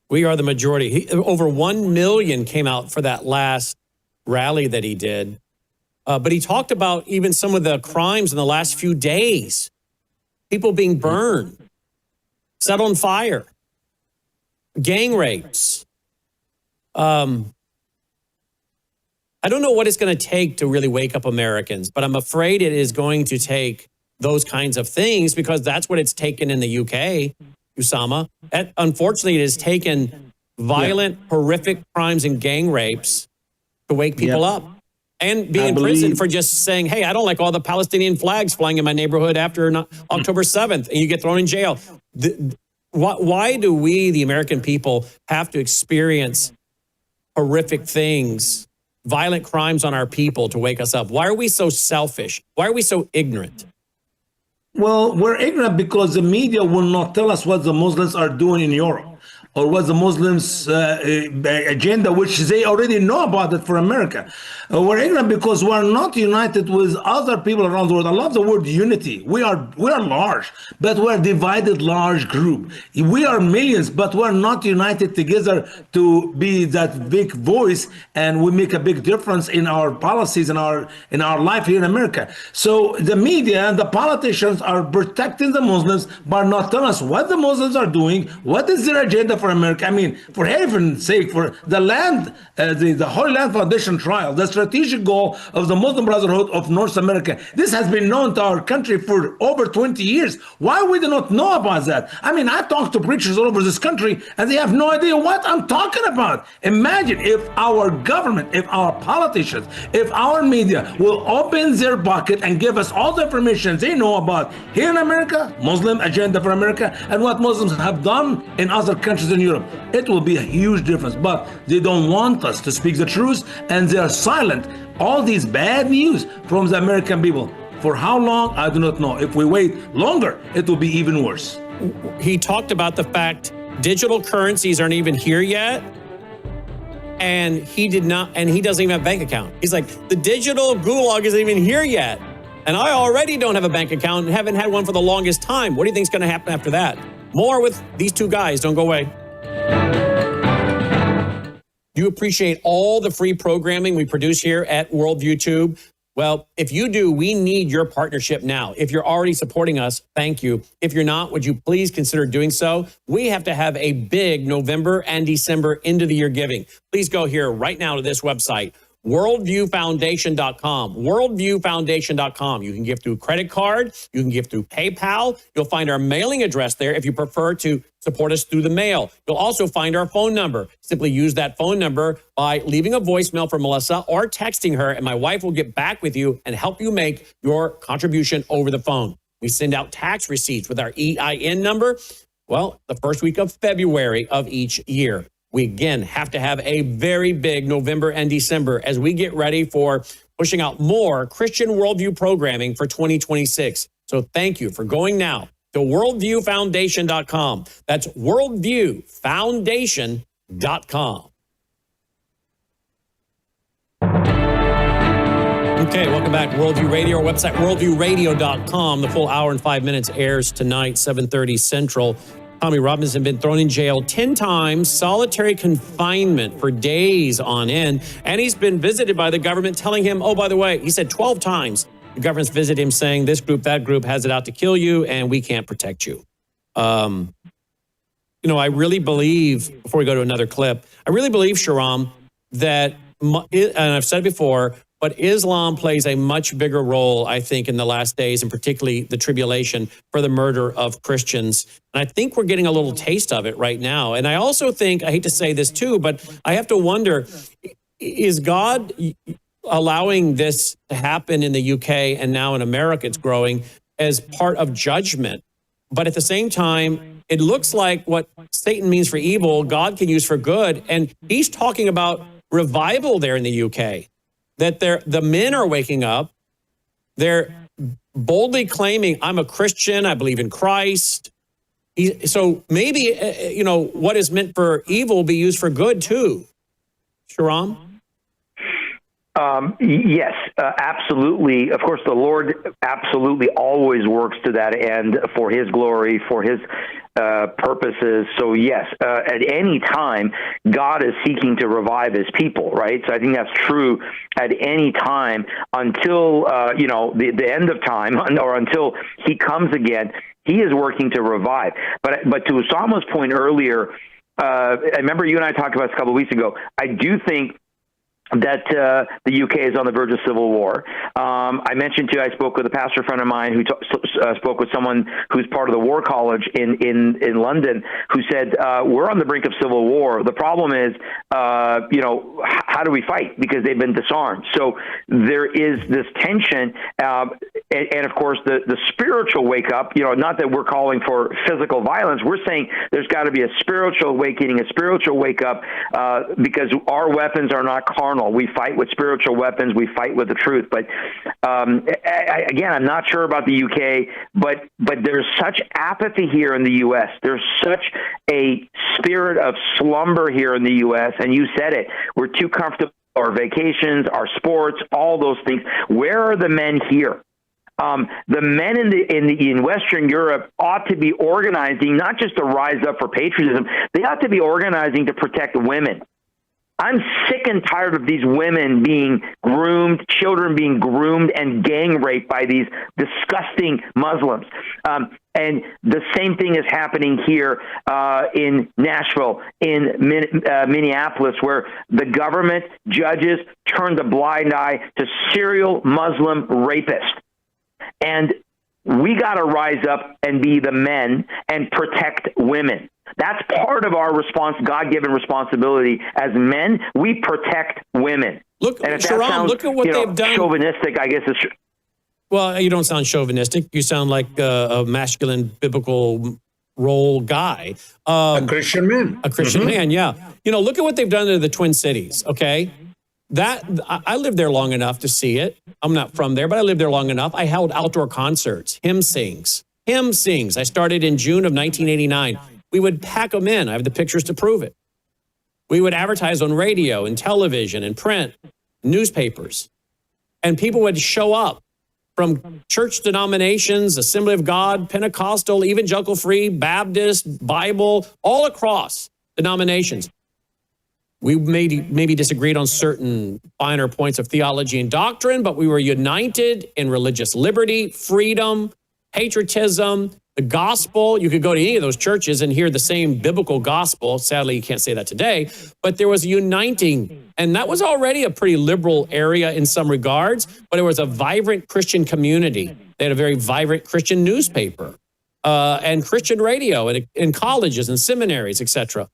We are the majority. Over 1 million came out for that last rally that he did. But he talked about even some of the crimes in the last few days. People being burned, set on fire, gang rapes. I don't know what it's going to take to really wake up Americans, but I'm afraid it is going to take those kinds of things, because that's what it's taken in the UK, Usama. Unfortunately, it has taken violent, horrific crimes and gang rapes to wake people up, and be in prison for just saying, hey, I don't like all the Palestinian flags flying in my neighborhood after October 7th, and you get thrown in jail. Why do we, the American people, have to experience horrific things, violent crimes on our people to wake us up? Why are we so selfish? Why are we so ignorant? Well, we're ignorant because the media will not tell us what the Muslims are doing in Europe, or what the Muslims' agenda, which they already know about it for America. We're ignorant because we're not united with other people around the world. I love the word unity. We are large, but we're a divided large group. We are millions, but we're not united together to be that big voice, and we make a big difference in our policies and in our life here in America. So the media and the politicians are protecting the Muslims by not telling us what the Muslims are doing, what is their agenda for America. I mean, for heaven's sake, for the land, the Holy Land Foundation trial, the strategic goal of the Muslim Brotherhood of North America, this has been known to our country for over 20 years. Why we do not know about that? I mean, I talk to preachers all over this country, and they have no idea what I'm talking about. Imagine if our government, if our politicians, if our media will open their bucket and give us all the information they know about here in America, Muslim agenda for America, and what Muslims have done in other countries in Europe. It will be a huge difference, but they don't want us to speak the truth, and they are silent. All these bad news from the American people. For how long? I do not know. If we wait longer, it will be even worse. He talked about the fact digital currencies aren't even here yet. And he doesn't even have a bank account. He's like, the digital gulag isn't even here yet. And I already don't have a bank account and haven't had one for the longest time. What do you think is going to happen after that? More with these two guys. Don't go away. You appreciate all the free programming we produce here at Worldview Tube? Well, if you do, we need your partnership now. If you're already supporting us, thank you. If you're not, would you please consider doing so? We have to have a big November and December end of the year giving. Please go here right now to this website, worldviewfoundation.com, worldviewfoundation.com. You can give through credit card. You can give through PayPal. You'll find our mailing address there if you prefer to support us through the mail. You'll also find our phone number. Simply use that phone number by leaving a voicemail for Melissa or texting her, and my wife will get back with you and help you make your contribution over the phone. We send out tax receipts with our EIN number. Well, the first week of February of each year. We, again, have to have a very big November and December as we get ready for pushing out more Christian Worldview programming for 2026. So thank you for going now to worldviewfoundation.com. That's worldviewfoundation.com. Okay, welcome back to Worldview Radio. Our website, worldviewradio.com. The full hour and 5 minutes airs tonight, 7:30 Central. Tommy Robinson been thrown in jail 10 times, solitary confinement for days on end, and he's been visited by the government telling him, oh, by the way, he said 12 times, the government's visited him saying this group, that group has it out to kill you, and we can't protect you. I really believe, before we go to another clip, I really believe, Shahram, that, and I've said it before, but Islam plays a much bigger role, I think, in the last days, and particularly the tribulation for the murder of Christians. And I think we're getting a little taste of it right now. And I also think, I hate to say this too, but I have to wonder, is God allowing this to happen in the UK and now in America it's growing as part of judgment? But at the same time, it looks like what Satan means for evil, God can use for good. And he's talking about revival there in the UK. That the men are waking up. They're boldly claiming, I'm a Christian, I believe in Christ. So maybe, what is meant for evil will be used for good too. Shahram? Yes, absolutely. Of course, the Lord absolutely always works to that end for his glory, for his purposes. So yes, at any time, God is seeking to revive his people, right? So I think that's true at any time until, the end of time or until he comes again, he is working to revive. But to Usama's point earlier, I remember you and I talked about this a couple of weeks ago. I do think that the UK is on the verge of civil war. I mentioned to you, I spoke with a pastor friend of mine who spoke with someone who's part of the War College in London, who said, we're on the brink of civil war. The problem is, how do we fight? Because they've been disarmed. So there is this tension. And of course, the spiritual wake up, not that we're calling for physical violence. We're saying there's got to be a spiritual awakening, a spiritual wake up, because our weapons are not carnal. We fight with spiritual weapons. We fight with the truth. But again, I'm not sure about the UK, but there's such apathy here in the U.S. There's such a spirit of slumber here in the U.S. And you said it. We're too comfortable. Our vacations, our sports, all those things. Where are the men here? The men in Western Europe ought to be organizing, not just to rise up for patriotism. They ought to be organizing to protect women. I'm sick and tired of these women being groomed, children being groomed and gang raped by these disgusting Muslims. And the same thing is happening here in Nashville, in Minneapolis, where the government judges turned a blind eye to serial Muslim rapists. And we got to rise up and be the men and protect women. That's part of our God-given responsibility as men. We protect women. Look, and if Shahram, that sounds, look at what they've done. Chauvinistic, I guess. Well, you don't sound chauvinistic. You sound like a masculine biblical role guy. A Christian man. A Christian man, yeah. Look at what they've done to the Twin Cities, okay? I lived there long enough to see it. I'm not from there, but I lived there long enough. I held outdoor concerts, hymn sings. I started in June of 1989. We would pack them in. I have the pictures to prove it. We would advertise on radio and television and print, newspapers. And people would show up from church denominations, Assembly of God, Pentecostal, Evangelical Free, Baptist, Bible, all across denominations. We maybe disagreed on certain finer points of theology and doctrine, but we were united in religious liberty, freedom, patriotism, the gospel. You could go to any of those churches and hear the same biblical gospel. Sadly, you can't say that today, but there was uniting. And that was already a pretty liberal area in some regards, but it was a vibrant Christian community. They had a very vibrant Christian newspaper and Christian radio and in colleges and seminaries, etc.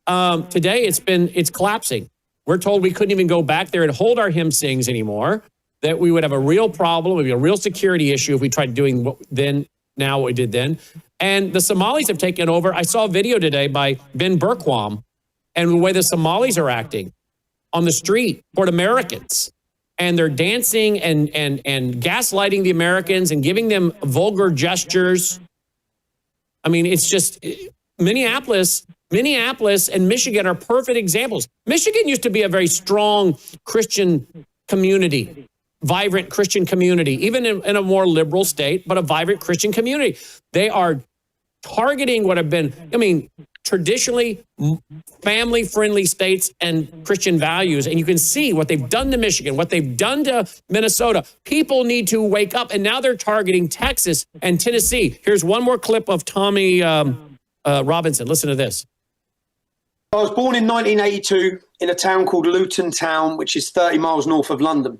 Today, it's collapsing. We're told we couldn't even go back there and hold our hymn sings anymore, that we would have a real problem, it would be a real security issue if we tried doing what we did then. And the Somalis have taken over. I saw a video today by Ben Berkwam and the way the Somalis are acting on the street toward Americans. And they're dancing and gaslighting the Americans and giving them vulgar gestures. I mean, it's just Minneapolis and Michigan are perfect examples. Michigan used to be a very strong Christian community, vibrant Christian community, even in a more liberal state, but a vibrant Christian community. They are targeting what have been, traditionally family-friendly states and Christian values. And you can see what they've done to Michigan, what they've done to Minnesota. People need to wake up, and now they're targeting Texas and Tennessee. Here's one more clip of Tommy Robinson. Listen to this. I was born in 1982 in a town called Luton Town, which is 30 miles north of London.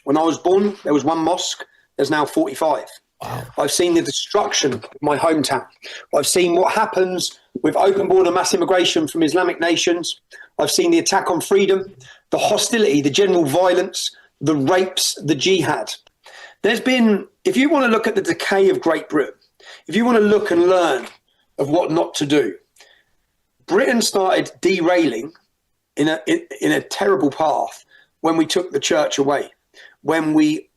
When I was born, there was one mosque. There's now 45. Wow. I've seen the destruction of my hometown. I've seen what happens with open border mass immigration from Islamic nations. I've seen the attack on freedom, the hostility, the general violence, the rapes, the jihad. There's been, if you want to look at the decay of Great Britain, if you want to look and learn of what not to do, Britain started derailing in a terrible path when we took the church away, when we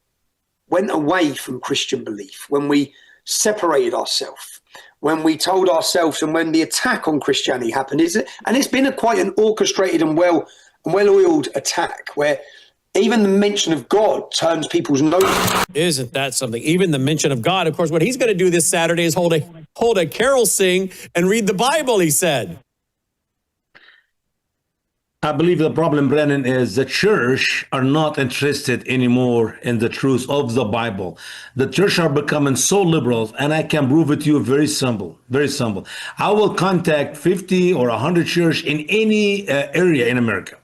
went away from Christian belief, when we separated ourselves, when we told ourselves, and when the attack on Christianity happened, and it's been quite an orchestrated and well-oiled attack where even the mention of God turns people's nose. Isn't that something? Even the mention of God. Of course, what he's going to do this Saturday is hold a carol sing and read the Bible, he said. I believe the problem, Brennan, is the church are not interested anymore in the truth of the Bible. The church are becoming so liberal, and I can prove it to you very simple, very simple. I will contact 50 or 100 church in any area in America.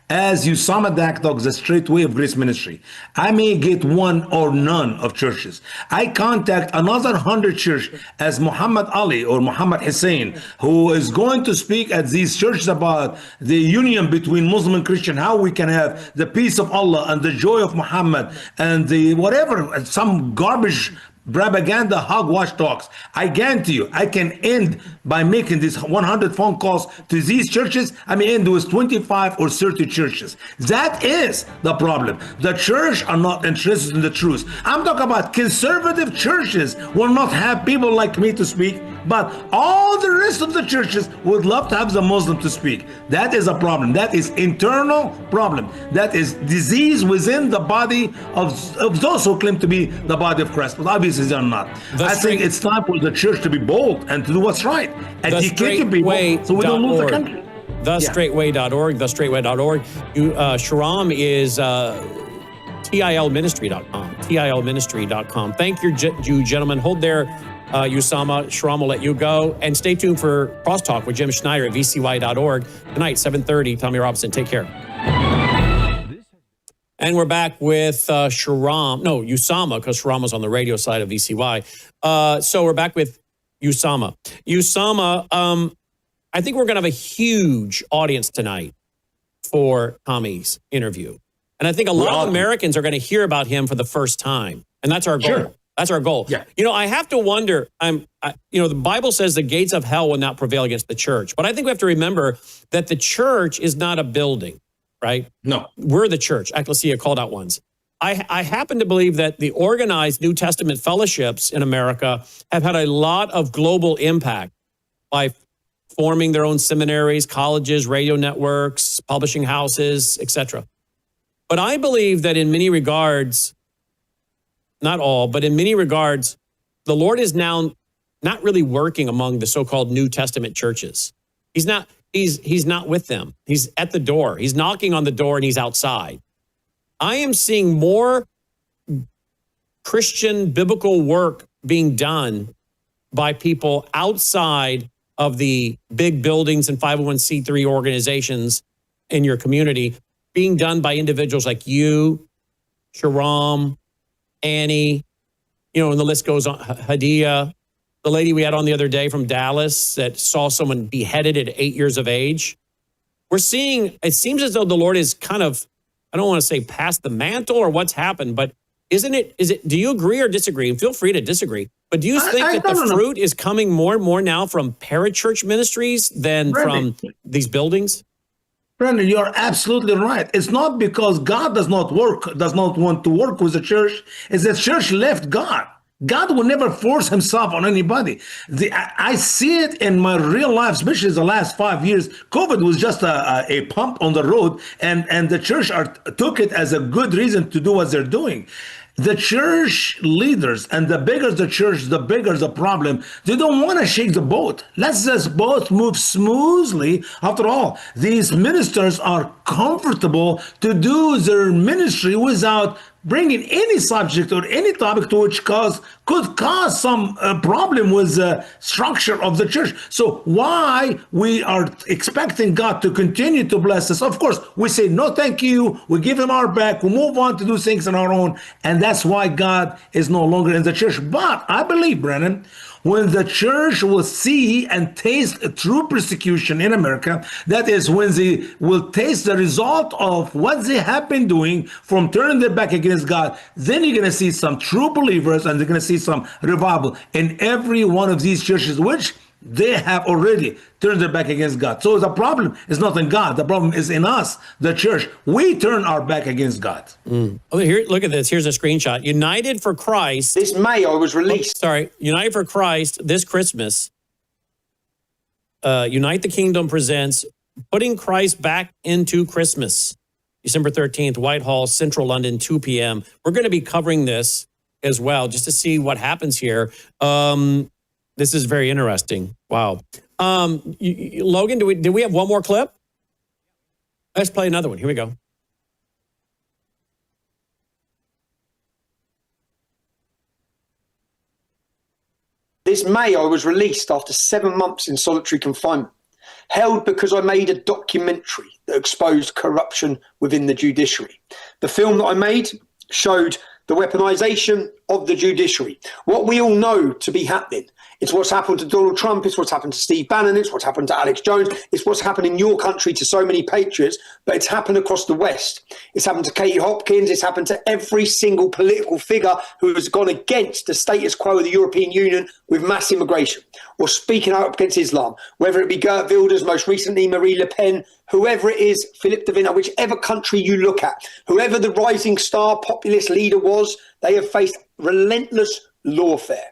As Usama Dakdok, the Straight Way of Grace Ministry, I may get one or none of churches. I contact another 100 church as Muhammad Ali or Muhammad Hussein, who is going to speak at these churches about the union between Muslim and Christian, how we can have the peace of Allah and the joy of Muhammad and the whatever, some garbage propaganda hogwash talks. I guarantee you, I can end by making these 100 phone calls to these churches. I may end with 25 or 30 churches. That is the problem. The church are not interested in the truth. I'm talking about conservative churches will not have people like me to speak, but all the rest of the churches would love to have the Muslim to speak. That is a problem. That is internal problem. That is disease within the body of those who claim to be the body of Christ, but obviously they're not. I think it's time for the church to be bold and to do what's right. Educate people so we don't lose the country. TheStraightWay.org, TheStraightWay.org. Shahram is TILministry.com, TILministry.com. Thank you, gentlemen. Hold there, Usama. Shahram will let you go. And stay tuned for Crosstalk with Jim Schneider at VCY.org. Tonight, 7:30. Tommy Robinson. Take care. And we're back with Usama, because Shahram was on the radio side of VCY. So we're back with Usama. Usama, I think we're going to have a huge audience tonight for Tommy's interview. And I think a lot of Americans are going to hear about him for the first time. And that's our goal. Sure. That's our goal. Yeah. I have to wonder, the Bible says the gates of hell will not prevail against the church. But I think we have to remember that the church is not a building. Right? No. We're the church, Ecclesia, called out ones. I happen to believe that the organized New Testament fellowships in America have had a lot of global impact by forming their own seminaries, colleges, radio networks, publishing houses, etc. But I believe that in many regards, not all, but in many regards, the Lord is now not really working among the so-called New Testament churches. He's not with them. He's at the door. He's knocking on the door and he's outside. I am seeing more Christian biblical work being done by people outside of the big buildings and 501c3 organizations in your community, being done by individuals like you, Shahram, Anni, and the list goes on, Hadian, the lady we had on the other day from Dallas that saw someone beheaded at 8 years of age. We're seeing, it seems as though the Lord is kind of, I don't want to say past the mantle or what's happened, but isn't it? Do you agree or disagree? And feel free to disagree. But do you think that the fruit is coming more and more now from parachurch ministries than from these buildings? Brandon, you're absolutely right. It's not because God does not want to work with the church. It's the church left God. God will never force himself on anybody. I see it in my real life, especially the last 5 years. COVID was just a pump on the road, and the church took it as a good reason to do what they're doing. The church leaders, and the bigger the church, the bigger the problem. They don't want to shake the boat. Let's just both move smoothly. After all, these ministers are comfortable to do their ministry without bringing any subject or any topic to which could cause some problem with the structure of the church. So why we are expecting God to continue to bless us? Of course, we say, no, thank you. We give him our back. We move on to do things on our own. And that's why God is no longer in the church. But I believe, Brennan, when the church will see and taste true persecution in America, that is when they will taste the result of what they have been doing from turning their back against God, then you're going to see some true believers, and they're going to see some revival in every one of these churches, which they have already turned their back against God. So the problem is not in God. The problem is in us, the church. We turn our back against God. Oh, here, look at this. Here's a screenshot. United for Christ. This May, I was released. United for Christ this Christmas. Unite the Kingdom presents Putting Christ Back into Christmas. December 13th, Whitehall, Central London, 2 p.m. We're going to be covering this as well, just to see what happens here. This is very interesting. Wow. Logan, did we have one more clip? Let's play another one. Here we go. This May, I was released after 7 months in solitary confinement, held because I made a documentary that exposed corruption within the judiciary. The film that I made showed the weaponization of the judiciary, what we all know to be happening. It's what's happened to Donald Trump. It's what's happened to Steve Bannon. It's what's happened to Alex Jones. It's what's happened in your country to so many patriots, but it's happened across the West. It's happened to Katie Hopkins. It's happened to every single political figure who has gone against the status quo of the European Union with mass immigration or speaking out against Islam, whether it be Geert Wilders, most recently Marie Le Pen, whoever it is, Philippe de Winter, whichever country you look at, whoever the rising star populist leader was, they have faced relentless lawfare.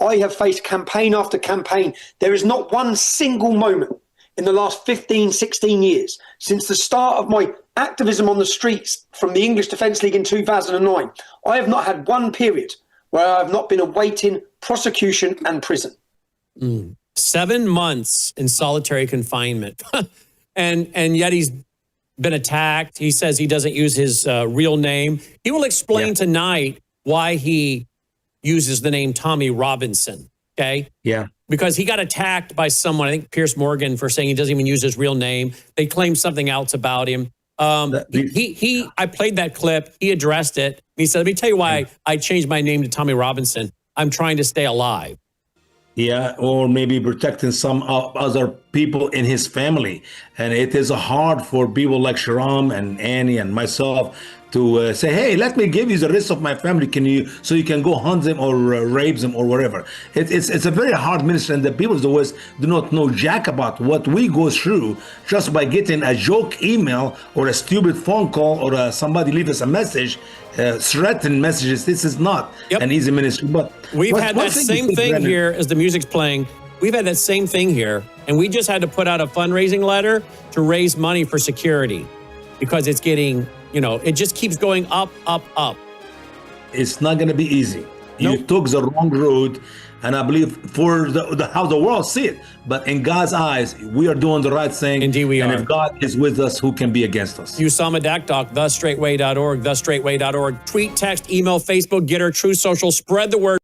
I have faced campaign after campaign. There is not one single moment in the last 15, 16 years since the start of my activism on the streets from the English Defence League in 2009. I have not had one period where I have not been awaiting prosecution and prison. 7 months in solitary confinement. and yet he's been attacked. He says he doesn't use his real name. He will explain tonight why he uses the name Tommy Robinson, okay? Yeah. Because he got attacked by someone, I think Piers Morgan, for saying he doesn't even use his real name. They claim something else about him. I played that clip. He addressed it. He said, let me tell you why I changed my name to Tommy Robinson. I'm trying to stay alive. Yeah, or maybe protecting some other people in his family. And it is hard for people like Shahram and Annie and myself to say, hey, let me give you the rest of my family, so you can go hunt them or rape them or whatever. It's a very hard ministry, and the people of the West do not know jack about what we go through just by getting a joke email or a stupid phone call or somebody leave us a message, threatening messages. This is not an easy ministry. But we've had that same thing here as the music's playing. We've had that same thing here, and we just had to put out a fundraising letter to raise money for security because it's getting, it just keeps going up, up, up. It's not going to be easy. You took the wrong road, and I believe for how the world see it. But in God's eyes, we are doing the right thing. Indeed we are. And if God is with us, who can be against us? Usama Dakdok, thestraightway.org, thestraightway.org. Tweet, text, email, Facebook, Getter, True Social. Spread the word.